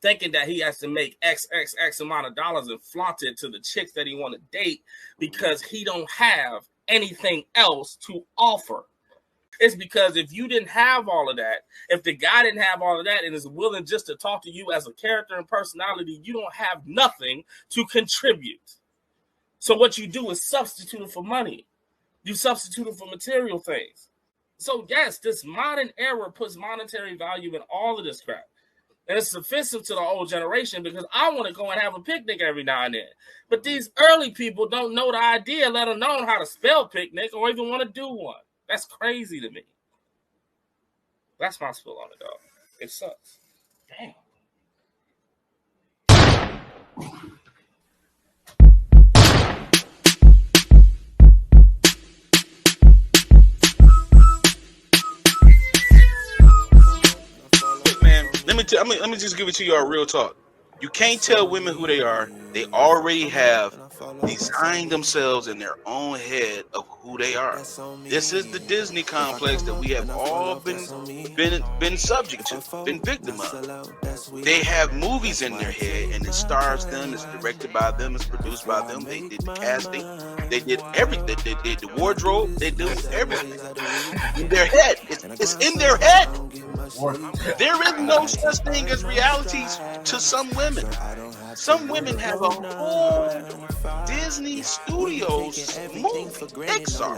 thinking that he has to make X amount of dollars and flaunt it to the chicks that he want to date because he don't have anything else to offer. It's because if you didn't have all of that, if the guy didn't have all of that and is willing just to talk to you as a character and personality, you don't have nothing to contribute. So what you do is substitute it for money. You substitute it for material things. So yes, this modern era puts monetary value in all of this crap. And it's offensive to the old generation because I want to go and have a picnic every now and then. But these early people don't know the idea, let alone how to spell picnic or even want to do one. That's crazy to me. That's my spill on it, dog. It sucks. Damn. Man, let me just give it to you all real talk. You can't tell women who they are. They already have designed themselves in their own head of who they are. This is the Disney complex that we have all been subject to, been victim of. They have movies in their head, and it stars them, it's directed by them, it's produced by them. They did the casting, they did everything. They did the wardrobe, they do everything. In their head. It's in their head. There is no such thing as realities to some women. Some women have a whole Disney Studios movie, Pixar,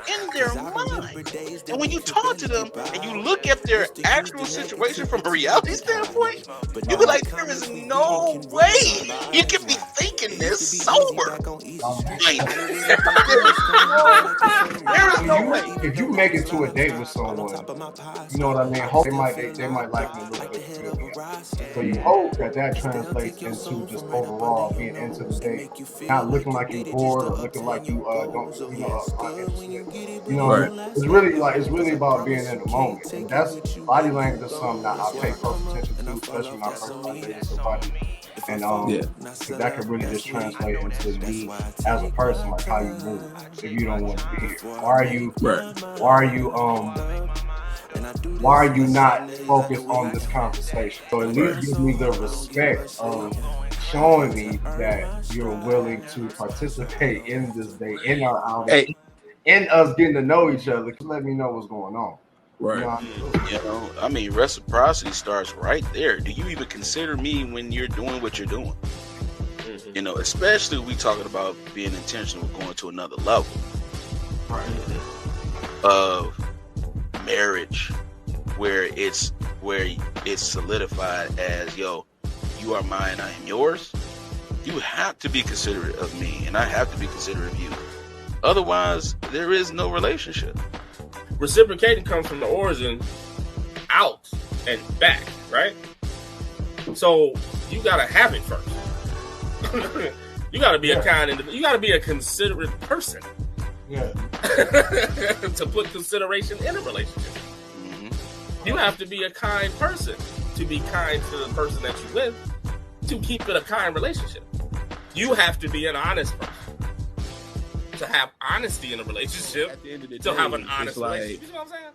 in their mind. And when you talk to them and you look at their actual situation from a reality standpoint, you be like, there is no way you can be thinking this sober. There is no way. If you make it to a date with someone, you know what I mean? Hope they might like you a little bit. So you hope that translates into just overall being into the date, not looking like you're bored or looking like you aren't interested. Right. It's really about being in the moment. And that's body language is something that I pay close attention to, especially when I first start dating somebody. And that could really just translate into you as a person, like how you move. If you don't want to be here, why are you not focused on this conversation? So at least give me the respect of showing me that you're willing to participate in this day, in our outing, in us getting to know each other. Let me know what's going on. Right. I mean, reciprocity starts right there. Do you even consider me when you're doing what you're doing? Mm-hmm. Especially we talking about being intentional with going to another level. Right. Of marriage, where it's solidified as, yo, you are mine, I am yours. You have to be considerate of me, and I have to be considerate of you. Otherwise, there is no relationship. Reciprocating comes from the origin out and back, right? So you gotta have it first. You gotta be a kind individual. You gotta be a considerate person. Yeah. To put consideration in a relationship. Mm-hmm. You have to be a kind person to be kind to the person that you with, to keep it a kind relationship. You have to be an honest person. To have honesty in a relationship, at the end of the day, have an honest relationship. You know what I'm saying?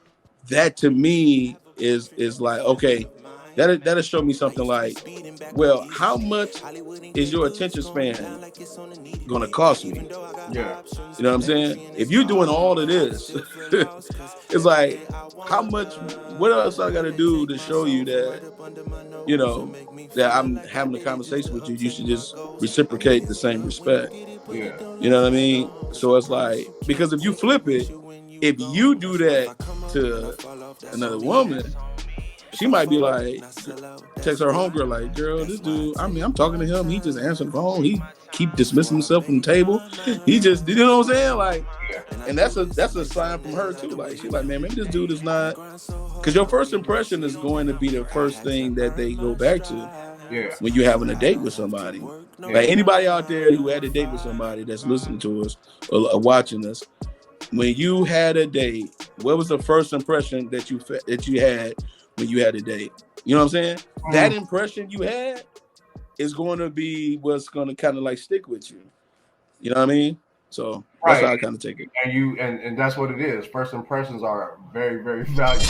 That to me is like, okay, that'll show me something like, well, how much is your attention span gonna cost me? Yeah. You know what I'm saying? If you're doing all of this, it's like, how much, what else I gotta do to show you that, that I'm having a conversation with you? You should just reciprocate the same respect. Yeah. You know what I mean? So it's like, because if you flip it, if you do that to another woman, she might be like, text her homegirl like, girl, this dude, I'm talking to him. He just answered the phone. He keep dismissing himself from the table. He just, you know what I'm saying? Like, and that's a sign from her too. Like, she's like, man, maybe this dude is not, because your first impression is going to be the first thing that they go back to. Yeah. When you're having a date with somebody. Yeah. Like anybody out there who had a date with somebody that's listening to us or watching us, when you had a date, what was the first impression that you had when you had a date? You know what I'm saying? Mm-hmm. That impression you had is going to be what's going to kind of like stick with you. You know what I mean? So that's how I kind of take it. And that's what it is. First impressions are very, very valuable.